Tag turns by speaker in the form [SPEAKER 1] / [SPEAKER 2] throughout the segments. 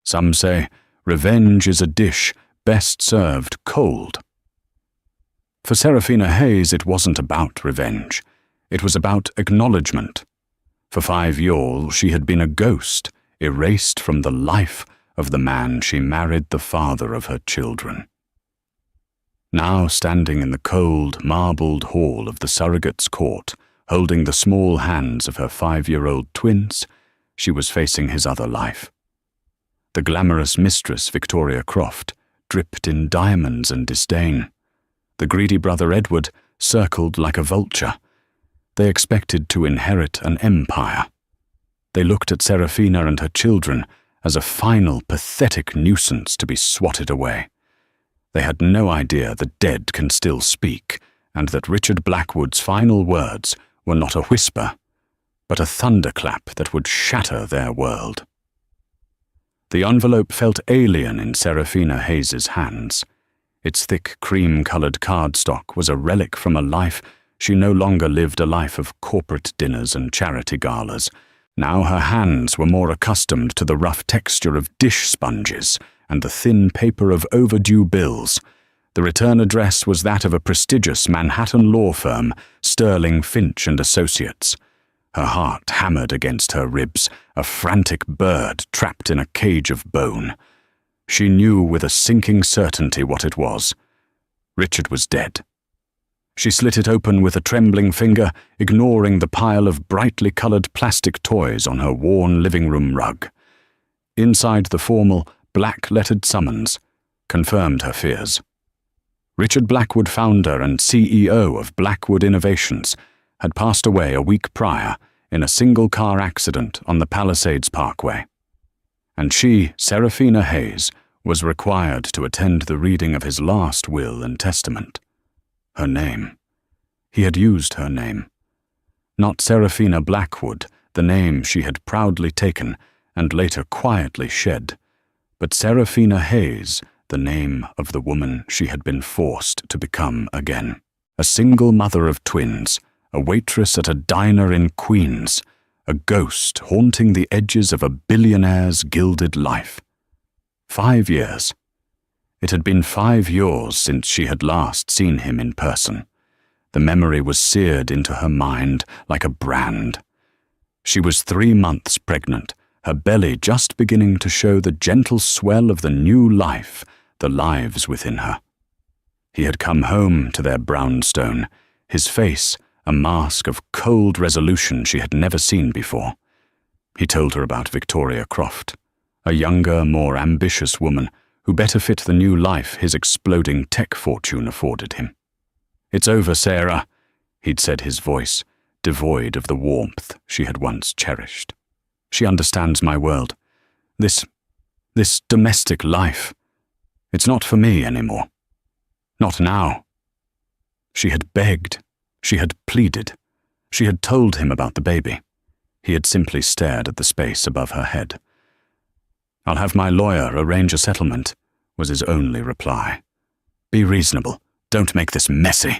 [SPEAKER 1] Some say revenge is a dish best served cold. For Serafina Hayes, it wasn't about revenge. It was about acknowledgement. For 5 years, she had been a ghost, erased from the life of the man she married, the father of her children. Now, standing in the cold, marbled hall of the surrogate's court, holding the small hands of her 5-year-old twins, she was facing his other life. The glamorous Mistress, Victoria Croft, dripped in diamonds and disdain. The greedy brother Edward circled like a vulture. They expected to inherit an empire. They looked at Serafina and her children as a final, pathetic nuisance to be swatted away. They had no idea the dead can still speak, and that Richard Blackwood's final words were not a whisper, but a thunderclap that would shatter their world. The envelope felt alien in Serafina Hayes's hands. Its thick, cream-colored cardstock was a relic from a life she no longer lived, a life of corporate dinners and charity galas. Now her hands were more accustomed to the rough texture of dish sponges and the thin paper of overdue bills. The return address was that of a prestigious Manhattan law firm, Sterling Finch and Associates. Her heart hammered against her ribs, a frantic bird trapped in a cage of bone. She knew with a sinking certainty what it was. Richard was dead. She slit it open with a trembling finger, ignoring the pile of brightly colored plastic toys on her worn living room rug. Inside, the formal, black-lettered summons confirmed her fears. Richard Blackwood, founder and CEO of Blackwood Innovations, had passed away a week prior in a single-car accident on the Palisades Parkway. And she, Serafina Hayes, was required to attend the reading of his last will and testament. Her name. He had used her name. Not Serafina Blackwood, the name she had proudly taken and later quietly shed, but Serafina Hayes, the name of the woman she had been forced to become again. A single mother of twins, a waitress at a diner in Queens, a ghost haunting the edges of a billionaire's gilded life. 5 years. It had been 5 years since she had last seen him in person. The memory was seared into her mind like a brand. She was 3 months pregnant, her belly just beginning to show the gentle swell of the new life, the lives within her. He had come home to their brownstone, his face a mask of cold resolution she had never seen before. He told her about Victoria Croft, a younger, more ambitious woman who better fit the new life his exploding tech fortune afforded him. "It's over, Sarah," he'd said, his voice devoid of the warmth she had once cherished. "She understands my world. This domestic life. It's not for me anymore. Not now." She had begged. She had pleaded. She had told him about the baby. He had simply stared at the space above her head. "I'll have my lawyer arrange a settlement," was his only reply. "Be reasonable. Don't make this messy."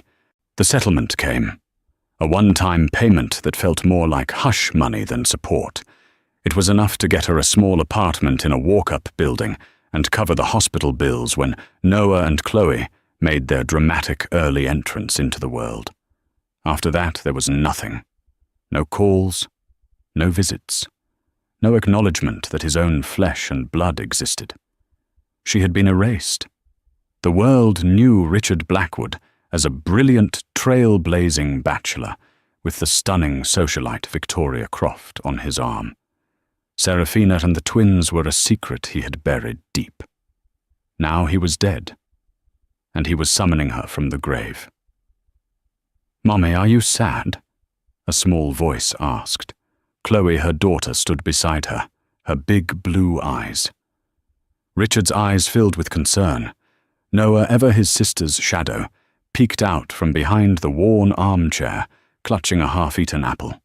[SPEAKER 1] The settlement came. A one-time payment that felt more like hush money than support. It was enough to get her a small apartment in a walk-up building and cover the hospital bills when Noah and Chloe made their dramatic early entrance into the world. After that, there was nothing. No calls, no visits, no acknowledgement that his own flesh and blood existed. She had been erased. The world knew Richard Blackwood as a brilliant, trail-blazing bachelor with the stunning socialite Victoria Croft on his arm. Serafina and the twins were a secret he had buried deep. Now he was dead, and he was summoning her from the grave. "Mommy, are you sad?" a small voice asked. Chloe, her daughter, stood beside her, her big blue eyes. Richard's eyes filled with concern. Noah, ever his sister's shadow, peeked out from behind the worn armchair, clutching a half-eaten apple.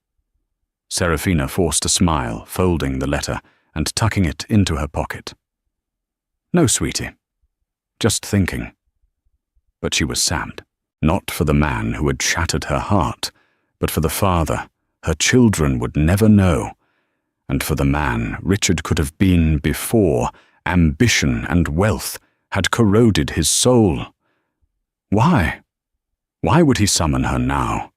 [SPEAKER 1] Serafina forced a smile, folding the letter and tucking it into her pocket. "No, sweetie. Just thinking." But she was sad, not for the man who had shattered her heart, but for the father her children would never know, and for the man Richard could have been before ambition and wealth had corroded his soul. Why? Why would he summon her now?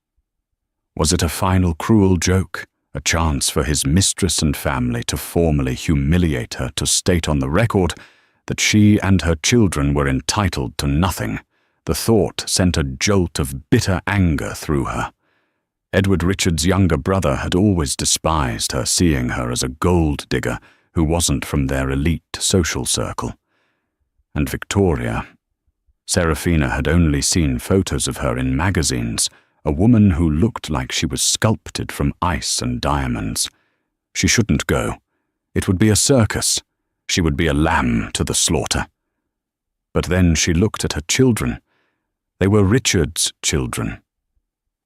[SPEAKER 1] Was it a final cruel joke, a chance for his mistress and family to formally humiliate her, to state on the record that she and her children were entitled to nothing? The thought sent a jolt of bitter anger through her. Edward Richards' younger brother had always despised her, seeing her as a gold digger who wasn't from their elite social circle. And Victoria, Serafina had only seen photos of her in magazines, a woman who looked like she was sculpted from ice and diamonds. She shouldn't go. It would be a circus. She would be a lamb to the slaughter. But then she looked at her children. They were Richard's children.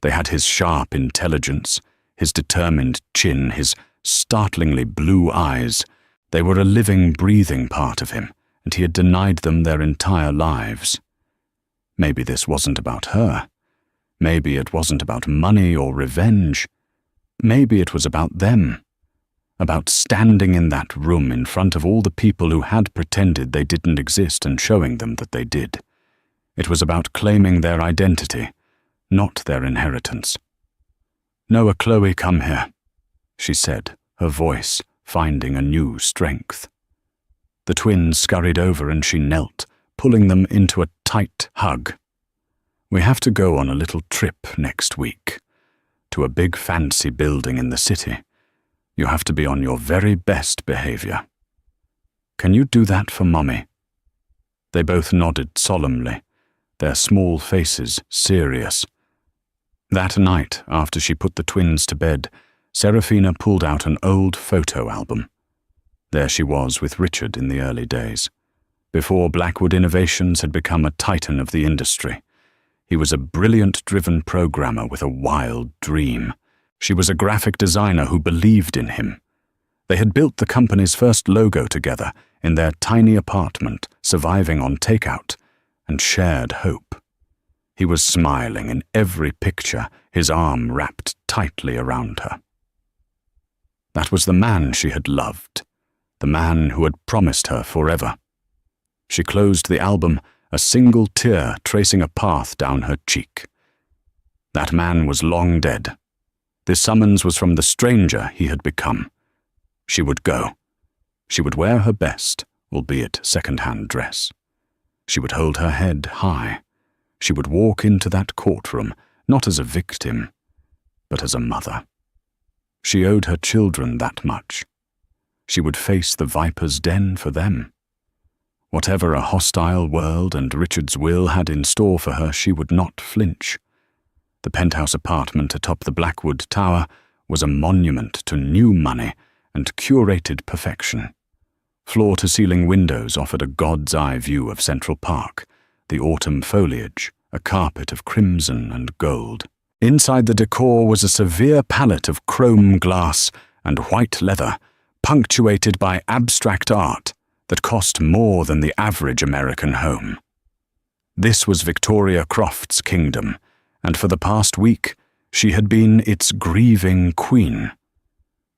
[SPEAKER 1] They had his sharp intelligence, his determined chin, his startlingly blue eyes. They were a living, breathing part of him, and he had denied them their entire lives. Maybe this wasn't about her. Maybe it wasn't about money or revenge. Maybe it was about them. About standing in that room in front of all the people who had pretended they didn't exist and showing them that they did. It was about claiming their identity, not their inheritance. "Noah, Chloe, come here," she said, her voice finding a new strength. The twins scurried over and she knelt, pulling them into a tight hug. "We have to go on a little trip next week, to a big fancy building in the city. You have to be on your very best behavior. Can you do that for Mommy?" They both nodded solemnly, their small faces serious. That night, after she put the twins to bed, Serafina pulled out an old photo album. There she was with Richard in the early days, before Blackwood Innovations had become a titan of the industry. He was a brilliant-driven programmer with a wild dream. She was a graphic designer who believed in him. They had built the company's first logo together in their tiny apartment, surviving on takeout, and shared hope. He was smiling in every picture, his arm wrapped tightly around her. That was the man she had loved, the man who had promised her forever. She closed the album, a single tear tracing a path down her cheek. That man was long dead. This summons was from the stranger he had become. She would go. She would wear her best, albeit second-hand dress. She would hold her head high. She would walk into that courtroom, not as a victim, but as a mother. She owed her children that much. She would face the viper's den for them. Whatever a hostile world and Richard's will had in store for her, she would not flinch. The penthouse apartment atop the Blackwood Tower was a monument to new money and curated perfection. Floor-to-ceiling windows offered a god's-eye view of Central Park, the autumn foliage, a carpet of crimson and gold. Inside the decor was a severe palette of chrome glass and white leather, punctuated by abstract art that cost more than the average American home. This was Victoria Croft's kingdom, and for the past week she had been its grieving queen.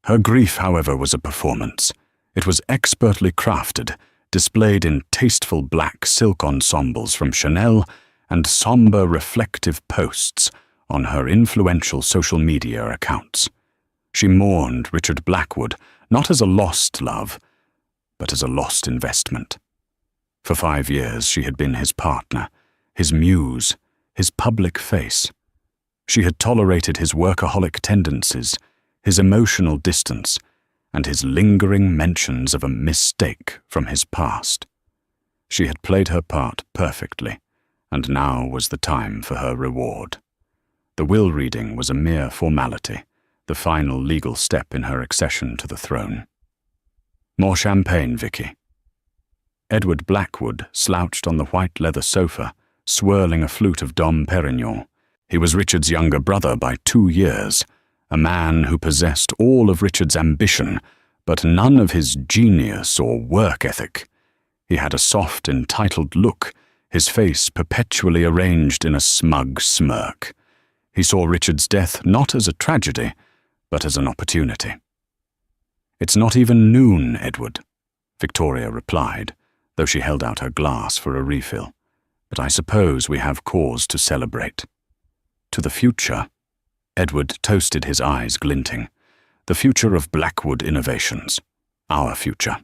[SPEAKER 1] Her grief, however, was a performance. It was expertly crafted, displayed in tasteful black silk ensembles from Chanel and somber reflective posts on her influential social media accounts. She mourned Richard Blackwood not as a lost love, but as a lost investment. For 5 years she had been his partner, his muse, his public face. She had tolerated his workaholic tendencies, his emotional distance, and his lingering mentions of a mistake from his past. She had played her part perfectly, and now was the time for her reward. The will reading was a mere formality, the final legal step in her accession to the throne. "More champagne, Vicky." Edward Blackwood slouched on the white leather sofa, swirling a flute of Dom Perignon. He was Richard's younger brother by 2 years, a man who possessed all of Richard's ambition, but none of his genius or work ethic. He had a soft, entitled look, his face perpetually arranged in a smug smirk. He saw Richard's death not as a tragedy, but as an opportunity. "It's not even noon, Edward," Victoria replied, though she held out her glass for a refill. "But I suppose we have cause to celebrate." "To the future," Edward toasted, his eyes glinting. "The future of Blackwood Innovations. Our future."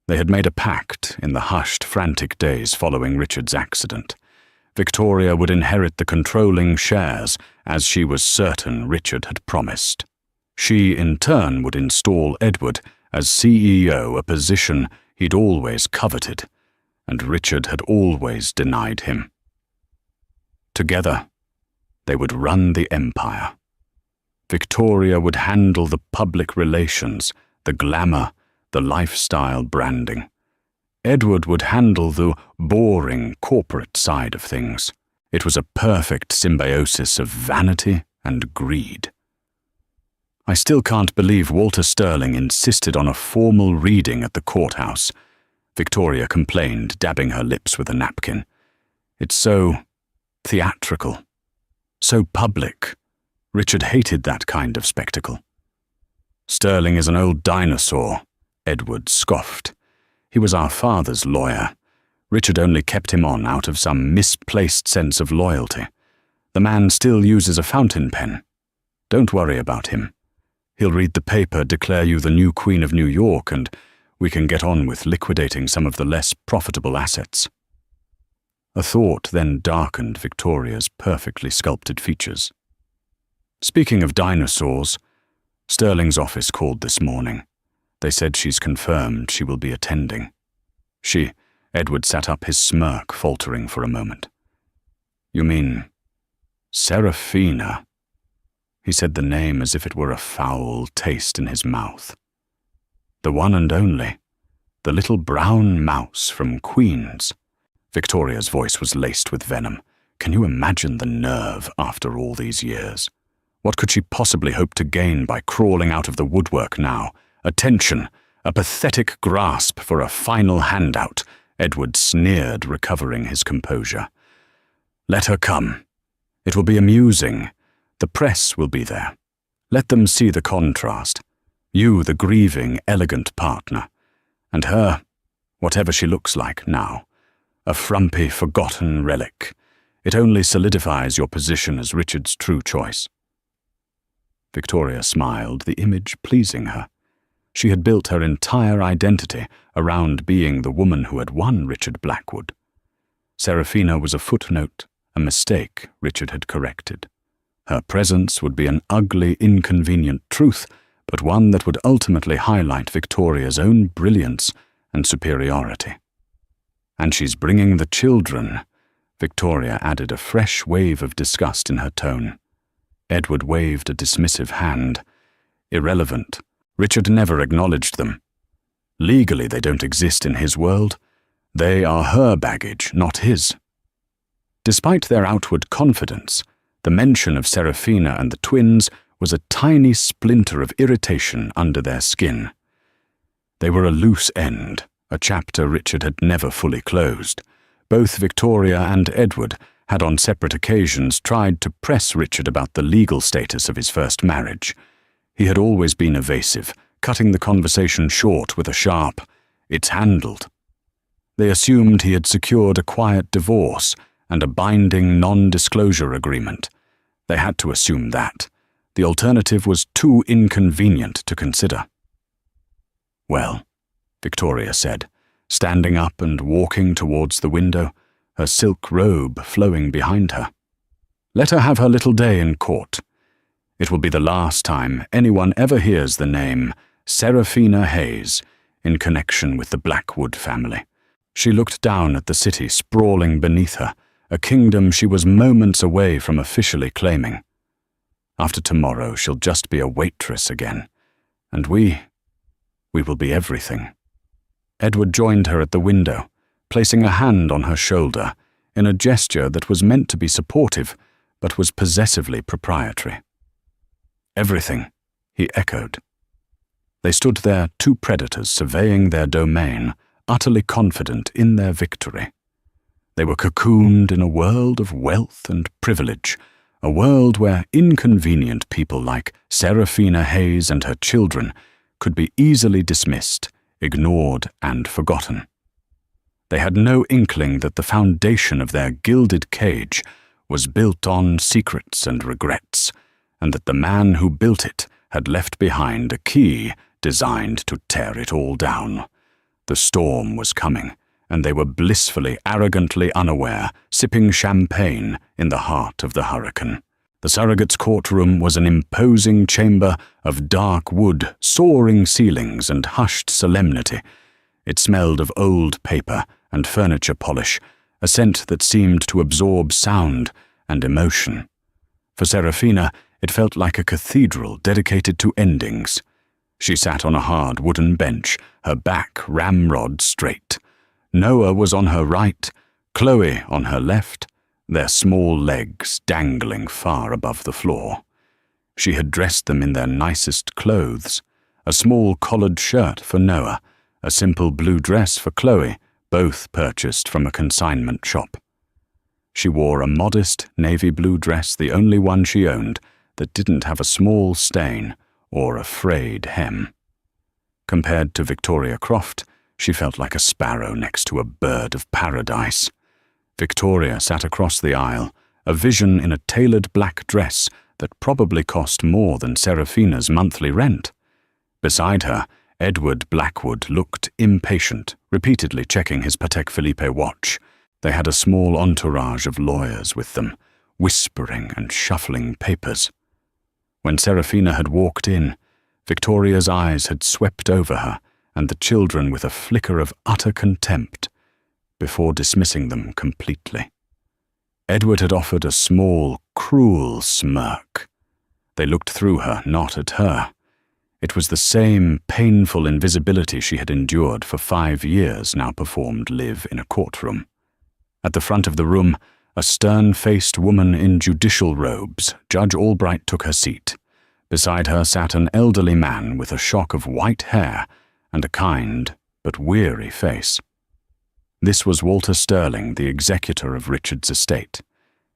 [SPEAKER 1] They had made a pact in the hushed, frantic days following Richard's accident. Victoria would inherit the controlling shares, as she was certain Richard had promised. She, in turn, would install Edward as CEO, a position he'd always coveted, and Richard had always denied him. Together, they would run the empire. Victoria would handle the public relations, the glamour, the lifestyle branding. Edward would handle the boring corporate side of things. It was a perfect symbiosis of vanity and greed. "I still can't believe Walter Sterling insisted on a formal reading at the courthouse," Victoria complained, dabbing her lips with a napkin. "It's so theatrical, so public. Richard hated that kind of spectacle." "Sterling is an old dinosaur," Edward scoffed. "He was our father's lawyer. Richard only kept him on out of some misplaced sense of loyalty. The man still uses a fountain pen. Don't worry about him. He'll read the paper, declare you the new Queen of New York, and we can get on with liquidating some of the less profitable assets." A thought then darkened Victoria's perfectly sculpted features. "Speaking of dinosaurs, Sterling's office called this morning. They said she's confirmed she will be attending." Edward sat up, his smirk faltering for a moment. "You mean Seraphina?" He said the name as if it were a foul taste in his mouth. "The one and only, the little brown mouse from Queens." Victoria's voice was laced with venom. Can you imagine the nerve after all these years? What could she possibly hope to gain by crawling out of the woodwork now? Attention, a pathetic grasp for a final handout, Edward sneered, recovering his composure. "Let her come. It will be amusing. The press will be there. Let them see the contrast. You, the grieving, elegant partner. And her, whatever she looks like now. A frumpy, forgotten relic. It only solidifies your position as Richard's true choice." Victoria smiled, the image pleasing her. She had built her entire identity around being the woman who had won Richard Blackwood. Seraphina was a footnote, a mistake Richard had corrected. Her presence would be an ugly, inconvenient truth, but one that would ultimately highlight Victoria's own brilliance and superiority. "And she's bringing the children," Victoria added, a fresh wave of disgust in her tone. Edward waved a dismissive hand. "Irrelevant. Richard never acknowledged them. Legally, they don't exist in his world. They are her baggage, not his." Despite their outward confidence, the mention of Seraphina and the twins was a tiny splinter of irritation under their skin. They were a loose end, a chapter Richard had never fully closed. Both Victoria and Edward had on separate occasions tried to press Richard about the legal status of his first marriage. He had always been evasive, cutting the conversation short with a sharp, "It's handled." They assumed he had secured a quiet divorce and a binding non-disclosure agreement. They had to assume that. The alternative was too inconvenient to consider. "Well," Victoria said, standing up and walking towards the window, her silk robe flowing behind her. "Let her have her little day in court. It will be the last time anyone ever hears the name Seraphina Hayes in connection with the Blackwood family." She looked down at the city sprawling beneath her, a kingdom she was moments away from officially claiming. After tomorrow, she'll just be a waitress again, and we will be everything. Edward joined her at the window, placing a hand on her shoulder in a gesture that was meant to be supportive, but was possessively proprietary. "Everything," he echoed. They stood there, two predators surveying their domain, utterly confident in their victory. They were cocooned in a world of wealth and privilege, a world where inconvenient people like Seraphina Hayes and her children could be easily dismissed, ignored and forgotten. They had no inkling that the foundation of their gilded cage was built on secrets and regrets, and that the man who built it had left behind a key designed to tear it all down. The storm was coming, and they were blissfully, arrogantly unaware, sipping champagne in the heart of the hurricane. The surrogate's courtroom was an imposing chamber of dark wood, soaring ceilings, and hushed solemnity. It smelled of old paper and furniture polish, a scent that seemed to absorb sound and emotion. For Serafina, it felt like a cathedral dedicated to endings. She sat on a hard wooden bench, her back ramrod straight. Noah was on her right, Chloe on her left, their small legs dangling far above the floor. She had dressed them in their nicest clothes, a small collared shirt for Noah, a simple blue dress for Chloe, both purchased from a consignment shop. She wore a modest navy blue dress, the only one she owned, that didn't have a small stain or a frayed hem. Compared to Victoria Croft, she felt like a sparrow next to a bird of paradise. Victoria sat across the aisle, a vision in a tailored black dress that probably cost more than Serafina's monthly rent. Beside her, Edward Blackwood looked impatient, repeatedly checking his Patek Philippe watch. They had a small entourage of lawyers with them, whispering and shuffling papers. When Serafina had walked in, Victoria's eyes had swept over her and the children with a flicker of utter contempt, before dismissing them completely. Edward had offered a small, cruel smirk. They looked through her, not at her. It was the same painful invisibility she had endured for 5 years now performed live in a courtroom. At the front of the room, a stern-faced woman in judicial robes, Judge Albright took her seat. Beside her sat an elderly man with a shock of white hair and a kind but weary face. This was Walter Sterling, the executor of Richard's estate.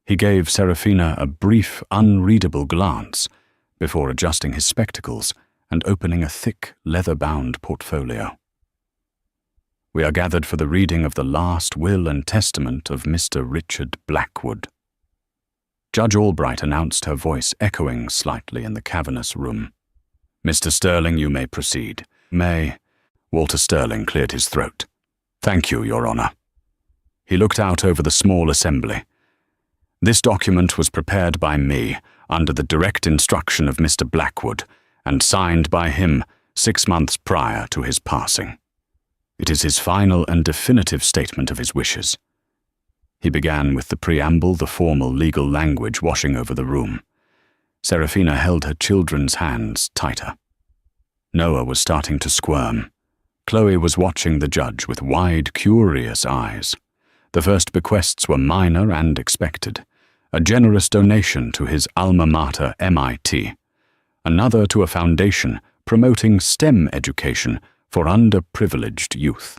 [SPEAKER 1] He gave Serafina a brief, unreadable glance before adjusting his spectacles and opening a thick, leather-bound portfolio. "We are gathered for the reading of the last will and testament of Mr. Richard Blackwood." Judge Albright announced, her voice echoing slightly in the cavernous room. "Mr. Sterling, you may proceed." Walter Sterling cleared his throat. "Thank you, Your Honor." He looked out over the small assembly. "This document was prepared by me under the direct instruction of Mr. Blackwood and signed by him 6 months prior to his passing. It is his final and definitive statement of his wishes." He began with the preamble, the formal legal language washing over the room. Serafina held her children's hands tighter. Noah was starting to squirm. Chloe was watching the judge with wide, curious eyes. The first bequests were minor and expected. A generous donation to his alma mater, MIT. Another to a foundation promoting STEM education for underprivileged youth.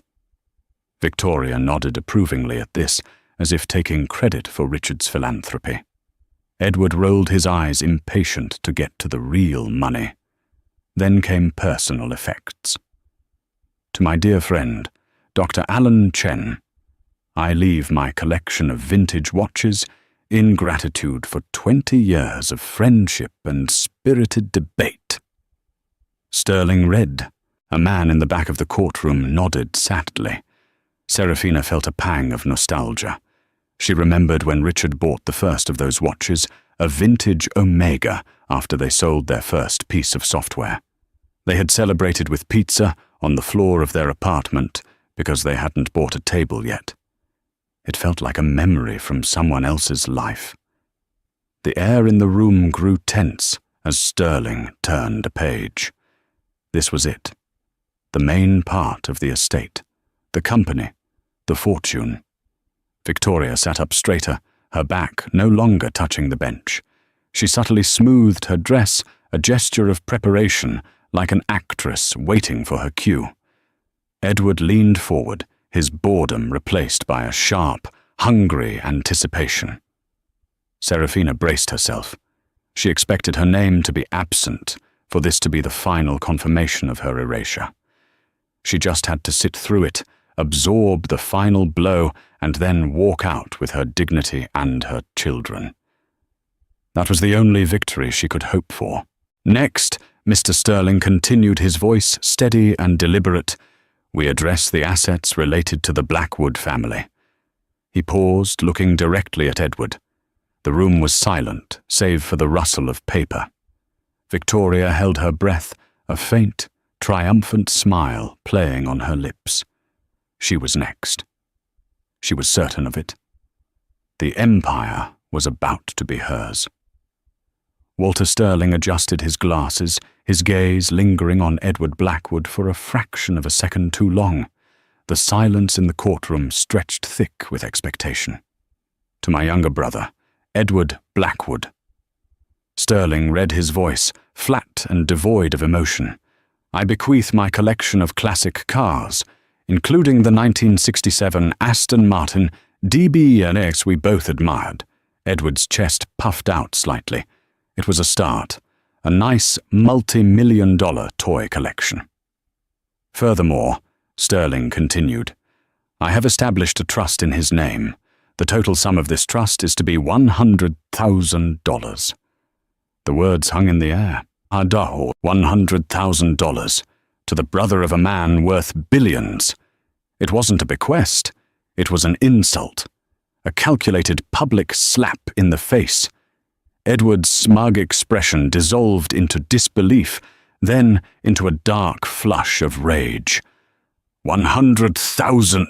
[SPEAKER 1] Victoria nodded approvingly at this, as if taking credit for Richard's philanthropy. Edward rolled his eyes, impatient to get to the real money. Then came personal effects. "To my dear friend, Dr. Alan Chen, I leave my collection of vintage watches in gratitude for 20 years of friendship and spirited debate." Sterling read. A man in the back of the courtroom nodded sadly. Serafina felt a pang of nostalgia. She remembered when Richard bought the first of those watches, a vintage Omega, after they sold their first piece of software. They had celebrated with pizza on the floor of their apartment because they hadn't bought a table yet. It felt like a memory from someone else's life. The air in the room grew tense as Sterling turned a page. This was it. The main part of the estate. The company. The fortune. Victoria sat up straighter, her back no longer touching the bench. She subtly smoothed her dress, a gesture of preparation, like an actress waiting for her cue. Edward leaned forward, his boredom replaced by a sharp, hungry anticipation. Serafina braced herself. She expected her name to be absent, for this to be the final confirmation of her erasure. She just had to sit through it, absorb the final blow, and then walk out with her dignity and her children. That was the only victory she could hope for. Next, Mr. Sterling continued, his voice steady and deliberate. We address the assets related to the Blackwood family. He paused, looking directly at Edward. The room was silent, save for the rustle of paper. Victoria held her breath, a faint, triumphant smile playing on her lips. She was next. She was certain of it. The empire was about to be hers. Walter Sterling adjusted his glasses, his gaze lingering on Edward Blackwood for a fraction of a second too long. The silence in the courtroom stretched thick with expectation. To my younger brother, Edward Blackwood. Sterling read his voice, flat and devoid of emotion. I bequeath my collection of classic cars, including the 1967 Aston Martin DB&S we both admired. Edward's chest puffed out slightly. It was a start, a nice multi-million-dollar toy collection. Furthermore, Sterling continued, I have established a trust in his name. The total sum of this trust is to be $100,000. The words hung in the air. Adaho, $100,000, to the brother of a man worth billions. It wasn't a bequest, it was an insult, a calculated public slap in the face. Edward's smug expression dissolved into disbelief, then into a dark flush of rage. 100,000,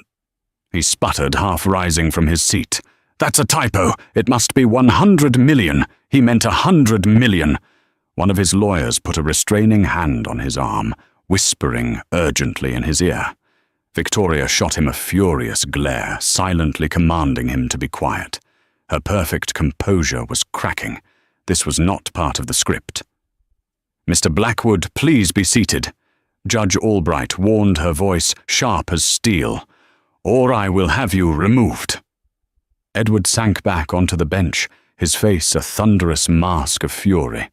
[SPEAKER 1] he sputtered, half rising from his seat. That's a typo. It must be 100 million. He meant 100 million. One of his lawyers put a restraining hand on his arm, whispering urgently in his ear. Victoria shot him a furious glare, silently commanding him to be quiet. Her perfect composure was cracking. This was not part of the script. Mr. Blackwood, please be seated. Judge Albright warned, her voice sharp as steel. Or I will have you removed. Edward sank back onto the bench, his face a thunderous mask of fury.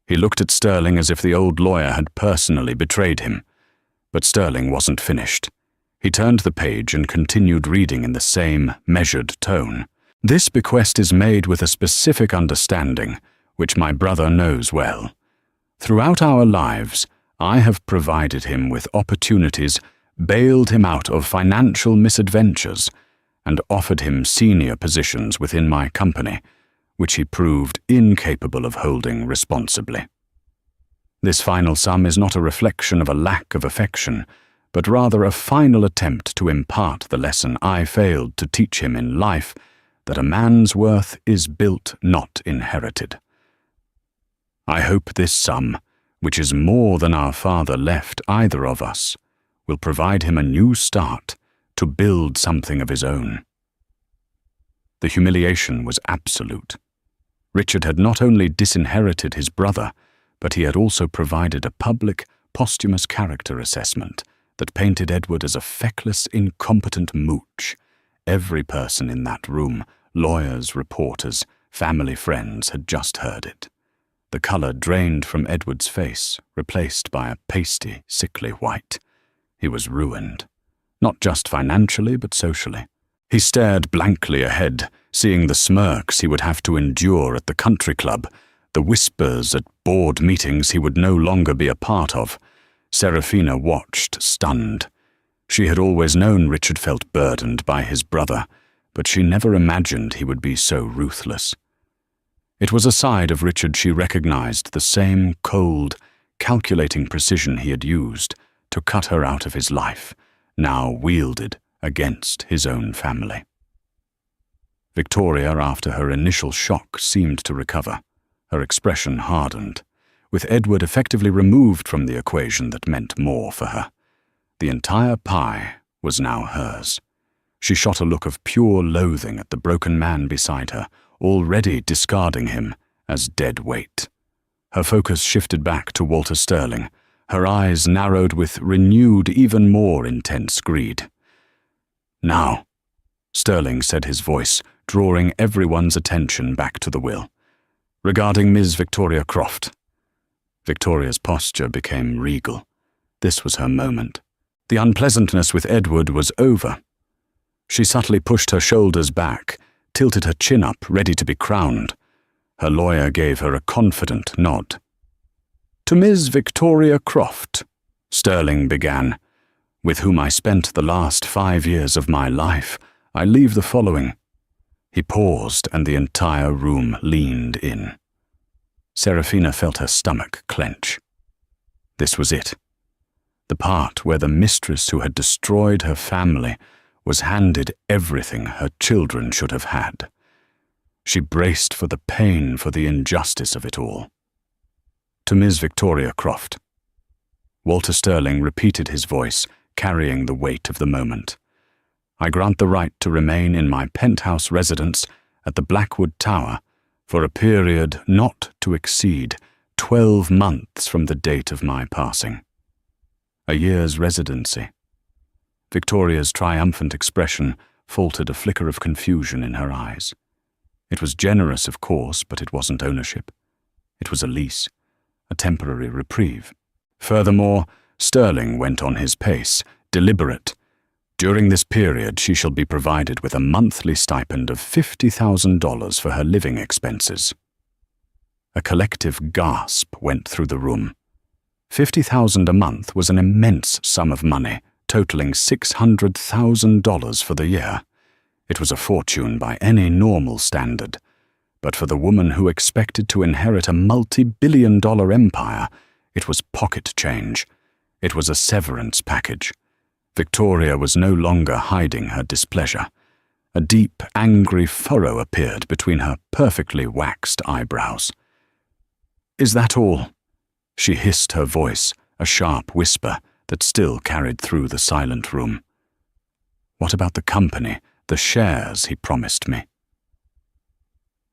[SPEAKER 1] He looked at Sterling as if the old lawyer had personally betrayed him. But Sterling wasn't finished. He turned the page and continued reading in the same measured tone. This bequest is made with a specific understanding, which my brother knows well. Throughout our lives, I have provided him with opportunities, bailed him out of financial misadventures, and offered him senior positions within my company, which he proved incapable of holding responsibly. This final sum is not a reflection of a lack of affection, but rather a final attempt to impart the lesson I failed to teach him in life, that a man's worth is built, not inherited. I hope this sum, which is more than our father left either of us, will provide him a new start to build something of his own. The humiliation was absolute. Richard had not only disinherited his brother, but he had also provided a public, posthumous character assessment that painted Edward as a feckless, incompetent mooch. Every person in that room, lawyers, reporters, family friends, had just heard it. The colour drained from Edward's face, replaced by a pasty, sickly white. He was ruined, not just financially, but socially. He stared blankly ahead, seeing the smirks he would have to endure at the country club, the whispers at board meetings he would no longer be a part of. Serafina watched, stunned. She had always known Richard felt burdened by his brother, but she never imagined he would be so ruthless. It was a side of Richard she recognized, the same cold, calculating precision he had used to cut her out of his life, now wielded against his own family. Victoria, after her initial shock, seemed to recover. Her expression hardened, with Edward effectively removed from the equation that meant more for her. The entire pie was now hers. She shot a look of pure loathing at the broken man beside her, already discarding him as dead weight. Her focus shifted back to Walter Sterling, her eyes narrowed with renewed, even more intense greed. Now, Sterling said, his voice drawing everyone's attention back to the will. Regarding Ms. Victoria Croft. Victoria's posture became regal. This was her moment. The unpleasantness with Edward was over. She subtly pushed her shoulders back, tilted her chin up, ready to be crowned. Her lawyer gave her a confident nod. "To Ms. Victoria Croft," Sterling began, "with whom I spent the last 5 years of my life, I leave the following." He paused, and the entire room leaned in. Serafina felt her stomach clench. This was it. The part where the mistress who had destroyed her family was handed everything her children should have had. She braced for the pain, for the injustice of it all. "To Ms. Victoria Croft." Walter Sterling repeated his voice, carrying the weight of the moment. "I grant the right to remain in my penthouse residence at the Blackwood Tower for a period not to exceed 12 months from the date of my passing. A year's residency." Victoria's triumphant expression faltered, a flicker of confusion in her eyes. It was generous, of course, but it wasn't ownership. It was a lease, a temporary reprieve. Furthermore, Sterling went on his pace, deliberate. During this period, she shall be provided with a monthly stipend of $50,000 for her living expenses. A collective gasp went through the room. $50,000 a month was an immense sum of money, totaling $600,000 for the year. It was a fortune by any normal standard, but for the woman who expected to inherit a multi-billion-dollar empire, it was pocket change. It was a severance package. Victoria was no longer hiding her displeasure. A deep, angry furrow appeared between her perfectly waxed eyebrows. "Is that all?" She hissed her voice, a sharp whisper that still carried through the silent room. "What about the company, the shares he promised me?"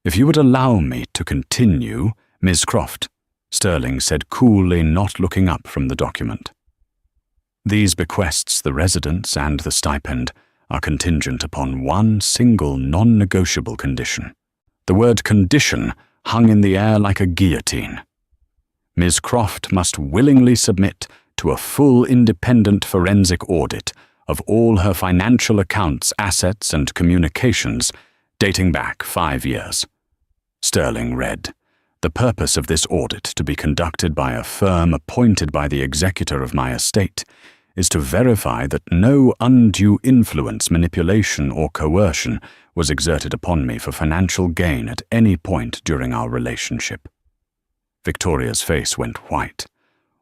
[SPEAKER 1] "If you would allow me to continue, Miss Croft," Sterling said coolly, not looking up from the document. "These bequests, the residence and the stipend, are contingent upon one single non-negotiable condition." The word condition hung in the air like a guillotine. "Ms. Croft must willingly submit to a full independent forensic audit of all her financial accounts, assets, and communications dating back 5 years. Sterling read, "The purpose of this audit, to be conducted by a firm appointed by the executor of my estate, is to verify that no undue influence, manipulation, or coercion was exerted upon me for financial gain at any point during our relationship." Victoria's face went white.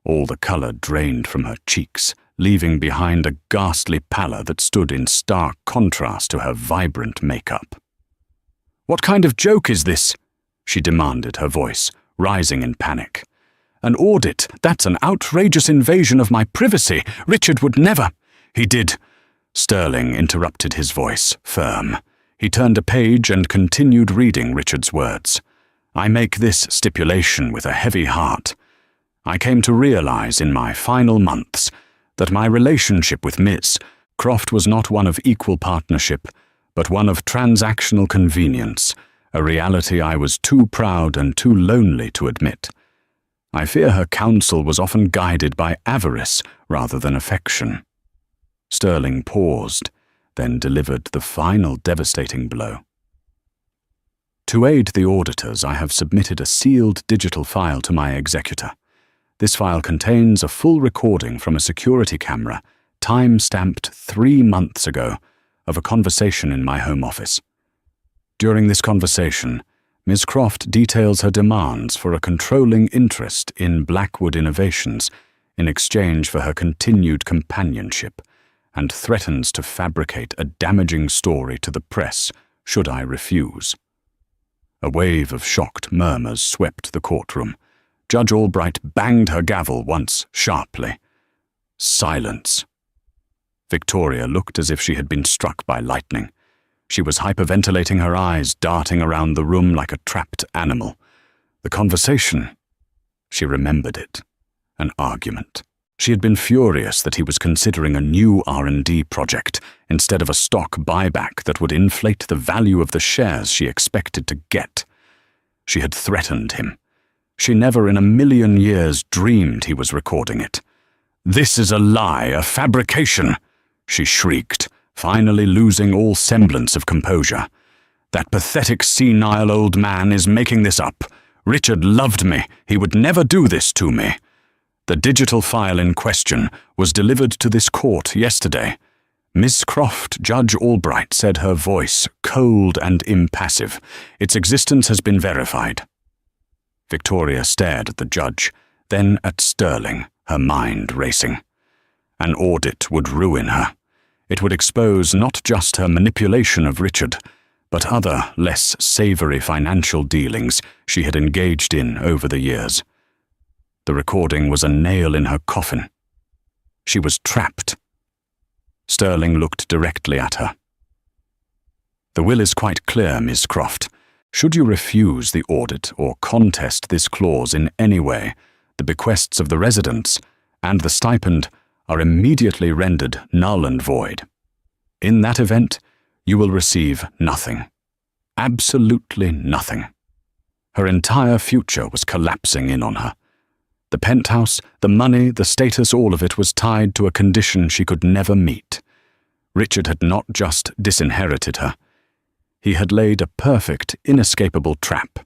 [SPEAKER 1] All the color drained from her cheeks, leaving behind a ghastly pallor that stood in stark contrast to her vibrant makeup. "What kind of joke is this?" she demanded, her voice rising in panic. "An audit? That's an outrageous invasion of my privacy. Richard would never—" "He did." Sterling interrupted, his voice firm. He turned a page and continued reading Richard's words. "I make this stipulation with a heavy heart. I came to realize in my final months that my relationship with Miss Croft was not one of equal partnership, but one of transactional convenience, a reality I was too proud and too lonely to admit. I fear her counsel was often guided by avarice rather than affection." Sterling paused, then delivered the final devastating blow. "To aid the auditors, I have submitted a sealed digital file to my executor. This file contains a full recording from a security camera, time-stamped 3 months ago, of a conversation in my home office. During this conversation, Ms. Croft details her demands for a controlling interest in Blackwood Innovations in exchange for her continued companionship, and threatens to fabricate a damaging story to the press should I refuse." A wave of shocked murmurs swept the courtroom. Judge Albright banged her gavel once sharply. Silence. Victoria looked as if she had been struck by lightning. She was hyperventilating, her eyes darting around the room like a trapped animal. The conversation. She remembered it. An argument. She had been furious that he was considering a new R&D project instead of a stock buyback that would inflate the value of the shares she expected to get. She had threatened him. She never in a million years dreamed he was recording it. "This is a lie, a fabrication," she shrieked, finally losing all semblance of composure. "That pathetic, senile old man is making this up. Richard loved me. He would never do this to me. The digital file in question was delivered to this court yesterday. Miss Croft, Judge Albright, said, her voice cold and impassive. Its existence has been verified." Victoria stared at the judge, then at Sterling, her mind racing. An audit would ruin her. It would expose not just her manipulation of Richard, but other, less savory financial dealings she had engaged in over the years. The recording was a nail in her coffin. She was trapped. Sterling looked directly at her. "The will is quite clear, Miss Croft. Should you refuse the audit or contest this clause in any way, the bequests of the residents and the stipend are immediately rendered null and void. In that event, you will receive nothing. Absolutely nothing." Her entire future was collapsing in on her. The penthouse, the money, the status, all of it was tied to a condition she could never meet. Richard had not just disinherited her. He had laid a perfect, inescapable trap.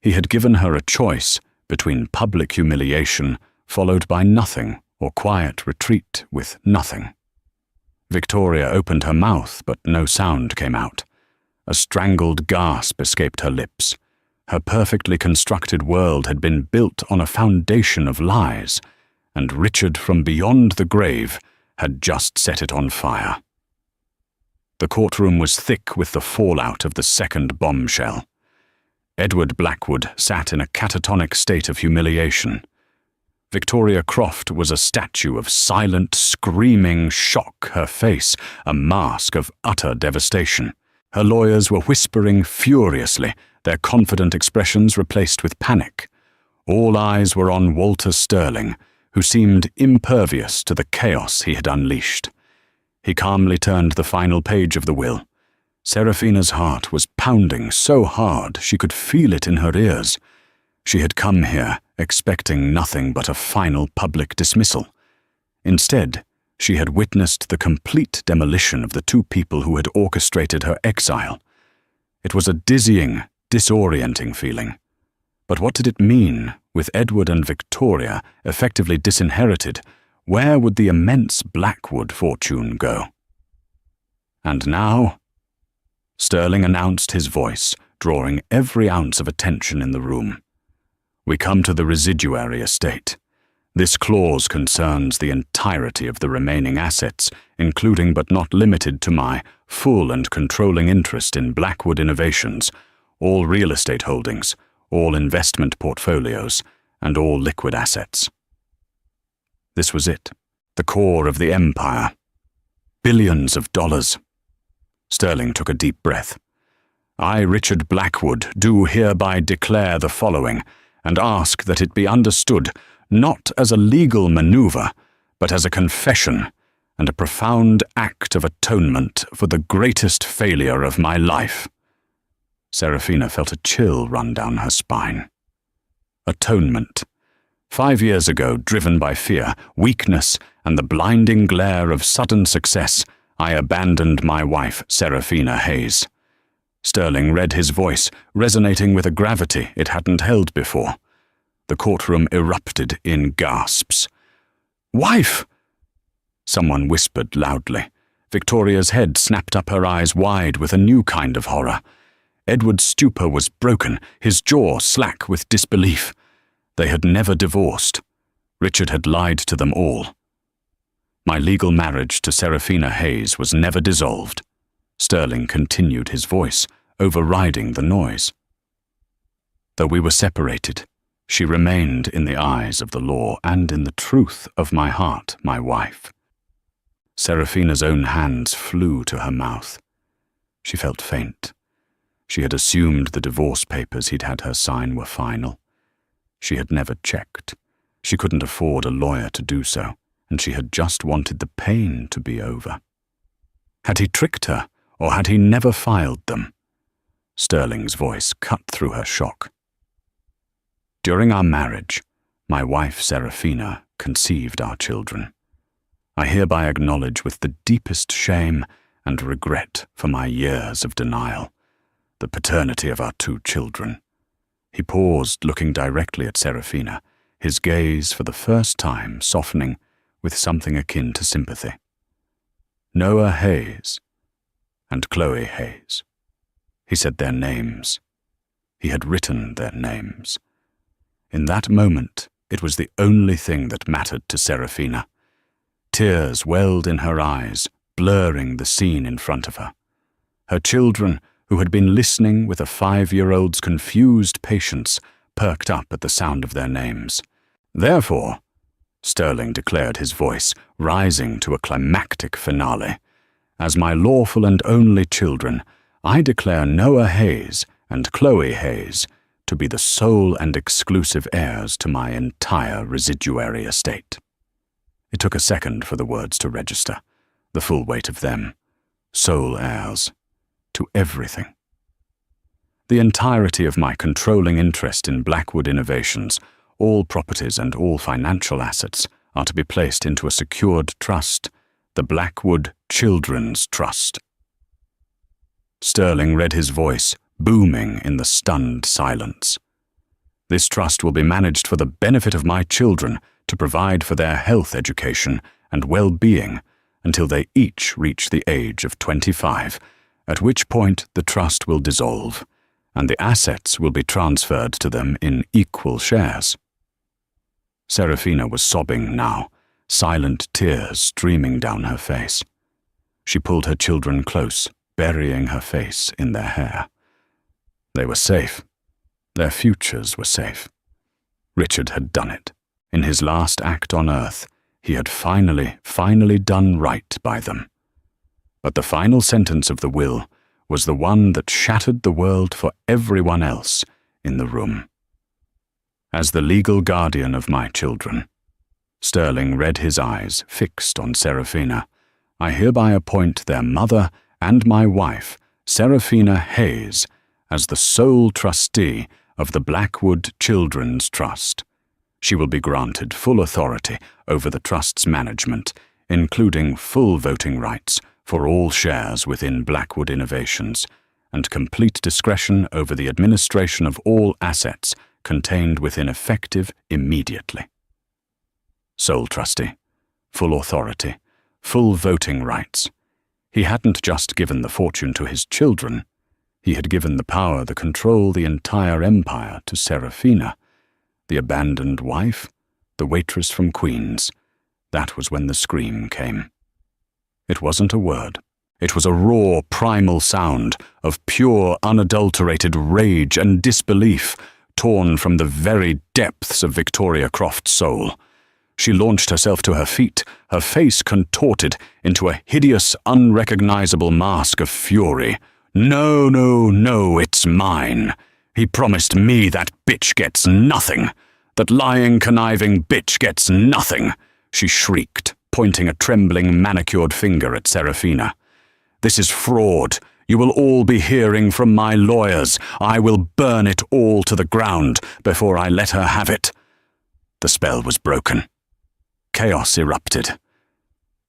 [SPEAKER 1] He had given her a choice between public humiliation followed by nothing or quiet retreat with nothing. Victoria opened her mouth, but no sound came out. A strangled gasp escaped her lips. Her perfectly constructed world had been built on a foundation of lies, and Richard from beyond the grave had just set it on fire. The courtroom was thick with the fallout of the second bombshell. Edward Blackwood sat in a catatonic state of humiliation. Victoria Croft was a statue of silent, screaming shock, her face a mask of utter devastation. Her lawyers were whispering furiously, their confident expressions replaced with panic. All eyes were on Walter Sterling, who seemed impervious to the chaos he had unleashed. He calmly turned the final page of the will. Seraphina's heart was pounding so hard she could feel it in her ears. She had come here expecting nothing but a final public dismissal. Instead, she had witnessed the complete demolition of the two people who had orchestrated her exile. It was a dizzying, disorienting feeling. But what did it mean, with Edward and Victoria effectively disinherited? Where would the immense Blackwood fortune go? "And now," Sterling announced, his voice drawing every ounce of attention in the room, "we come to the residuary estate. This clause concerns the entirety of the remaining assets, including but not limited to my full and controlling interest in Blackwood Innovations, all real estate holdings, all investment portfolios, and all liquid assets." This was it, the core of the empire. Billions of dollars. Sterling took a deep breath. "I, Richard Blackwood, do hereby declare the following, and ask that it be understood not as a legal maneuver, but as a confession and a profound act of atonement for the greatest failure of my life." Seraphina felt a chill run down her spine. Atonement. 5 years ago, driven by fear, weakness, and the blinding glare of sudden success, I abandoned my wife, Seraphina Hayes. Sterling read his voice, resonating with a gravity it hadn't held before. The courtroom erupted in gasps. "Wife!" Someone whispered loudly. Victoria's head snapped up, her eyes wide with a new kind of horror. Edward's stupor was broken, his jaw slack with disbelief. They had never divorced. Richard had lied to them all. "My legal marriage to Seraphina Hayes was never dissolved." Sterling continued, his voice overriding the noise. "Though we were separated, she remained in the eyes of the law and in the truth of my heart, my wife." Seraphina's own hands flew to her mouth. She felt faint. She had assumed the divorce papers he'd had her sign were final. She had never checked. She couldn't afford a lawyer to do so, and she had just wanted the pain to be over. Had he tricked her, or had he never filed them? Sterling's voice cut through her shock. "During our marriage, my wife Seraphina conceived our children. I hereby acknowledge with the deepest shame and regret for my years of denial the paternity of our 2 children." He paused, looking directly at Seraphina, his gaze for the first time softening with something akin to sympathy. "Noah Hayes and Chloe Hayes." He said their names. He had written their names. In that moment, it was the only thing that mattered to Seraphina. Tears welled in her eyes, blurring the scene in front of her. Her children, who had been listening with a 5-year-old's confused patience, perked up at the sound of their names. "Therefore," Sterling declared, his voice rising to a climactic finale, "as my lawful and only children, I declare Noah Hayes and Chloe Hayes to be the sole and exclusive heirs to my entire residuary estate." It took a second for the words to register, the full weight of them, sole heirs to everything. The entirety of my controlling interest in Blackwood Innovations, all properties and all financial assets, are to be placed into a secured trust, the Blackwood Children's Trust. Sterling read his voice, booming in the stunned silence. "This trust will be managed for the benefit of my children, to provide for their health education and well-being until they each reach the age of 25, at which point the trust will dissolve, and the assets will be transferred to them in equal shares." Seraphina was sobbing now, silent tears streaming down her face. She pulled her children close, burying her face in their hair. They were safe. Their futures were safe. Richard had done it. In his last act on earth, he had finally done right by them. But the final sentence of the will was the one that shattered the world for everyone else in the room. As the legal guardian of my children, Sterling read his eyes fixed on Seraphina, I hereby appoint their mother and my wife, Seraphina Hayes, as the sole trustee of the Blackwood Children's Trust. She will be granted full authority over the trust's management, including full voting rights for all shares within Blackwood Innovations, and complete discretion over the administration of all assets contained within effective immediately. Sole trustee, full authority, full voting rights. He hadn't just given the fortune to his children, he had given the power to control the entire empire to Seraphina, the abandoned wife, the waitress from Queens. That was when the scream came. It wasn't a word. It was a raw, primal sound of pure, unadulterated rage and disbelief, torn from the very depths of Victoria Croft's soul. She launched herself to her feet, her face contorted into a hideous, unrecognizable mask of fury. "No, no, no, it's mine. He promised me that bitch gets nothing. That lying, conniving bitch gets nothing," she shrieked, pointing a trembling, manicured finger at Seraphina. "This is fraud. You will all be hearing from my lawyers. I will burn it all to the ground before I let her have it." The spell was broken. Chaos erupted.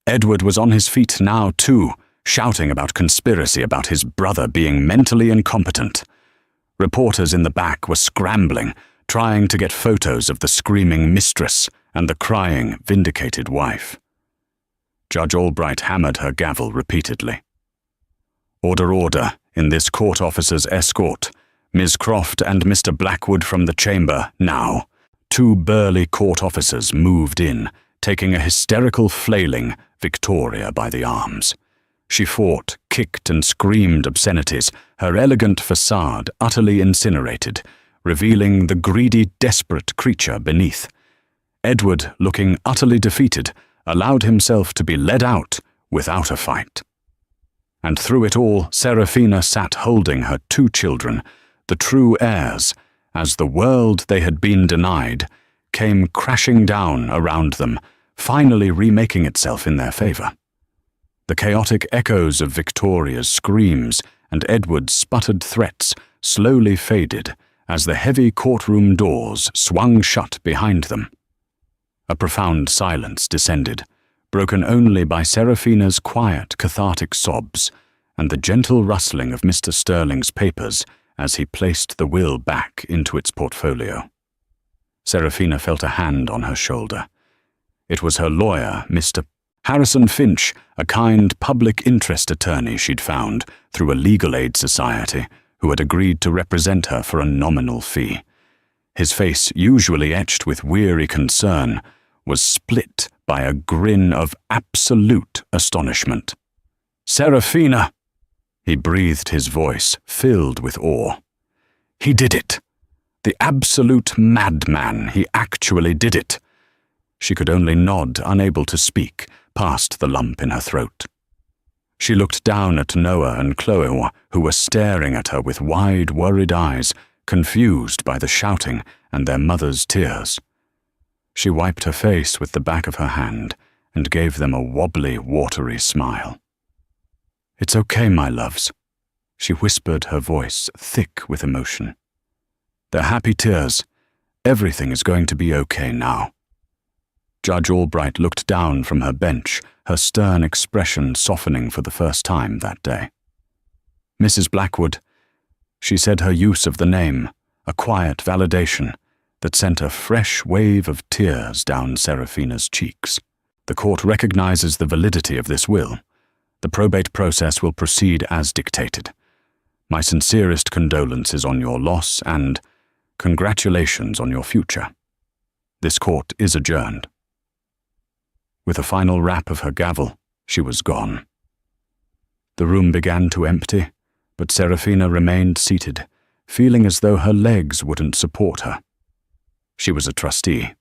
[SPEAKER 1] Edward was on his feet now, too, shouting about conspiracy, about his brother being mentally incompetent. Reporters in the back were scrambling, trying to get photos of the screaming mistress and the crying, vindicated wife. Judge Albright hammered her gavel repeatedly. "Order, order, in this court officer's escort. Ms. Croft and Mr. Blackwood from the chamber, now." 2 burly court officers moved in, taking a hysterical, flailing Victoria by the arms. She fought, kicked and screamed obscenities, her elegant facade utterly incinerated, revealing the greedy, desperate creature beneath. Edward, looking utterly defeated, allowed himself to be led out without a fight. And through it all, Seraphina sat holding her 2 children, the true heirs, as the world they had been denied came crashing down around them, finally remaking itself in their favor. The chaotic echoes of Victoria's screams and Edward's sputtered threats slowly faded as the heavy courtroom doors swung shut behind them. A profound silence descended, broken only by Seraphina's quiet, cathartic sobs and the gentle rustling of Mr. Sterling's papers as he placed the will back into its portfolio. Seraphina felt a hand on her shoulder. It was her lawyer, Mr. Harrison Finch, a kind public interest attorney she'd found through a legal aid society who had agreed to represent her for a nominal fee. His face, usually etched with weary concern, was split by a grin of absolute astonishment. "Seraphina!" He breathed, his voice filled with awe. "He did it! The absolute madman, he actually did it!" She could only nod, unable to speak, past the lump in her throat. She looked down at Noah and Chloe, who were staring at her with wide, worried eyes, confused by the shouting and their mother's tears. She wiped her face with the back of her hand and gave them a wobbly, watery smile. "It's okay, my loves," she whispered, her voice thick with emotion. "They're happy tears. Everything is going to be okay now." Judge Albright looked down from her bench, her stern expression softening for the first time that day. "Mrs. Blackwood," she said, her use of the name, a quiet validation that sent a fresh wave of tears down Seraphina's cheeks. "The court recognizes the validity of this will. The probate process will proceed as dictated. My sincerest condolences on your loss and congratulations on your future. This court is adjourned." With a final rap of her gavel, she was gone. The room began to empty, but Seraphina remained seated, feeling as though her legs wouldn't support her. She was a trustee.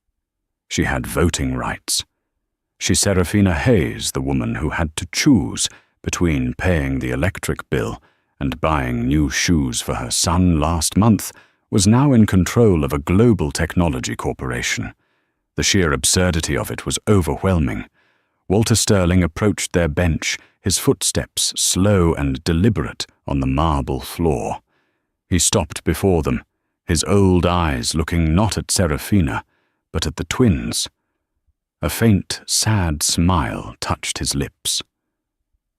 [SPEAKER 1] She had voting rights. She, Seraphina Hayes, the woman who had to choose between paying the electric bill and buying new shoes for her son last month, was now in control of a global technology corporation. The sheer absurdity of it was overwhelming. Walter Sterling approached their bench, his footsteps slow and deliberate on the marble floor. He stopped before them, his old eyes looking not at Seraphina, but at the twins. A faint, sad smile touched his lips.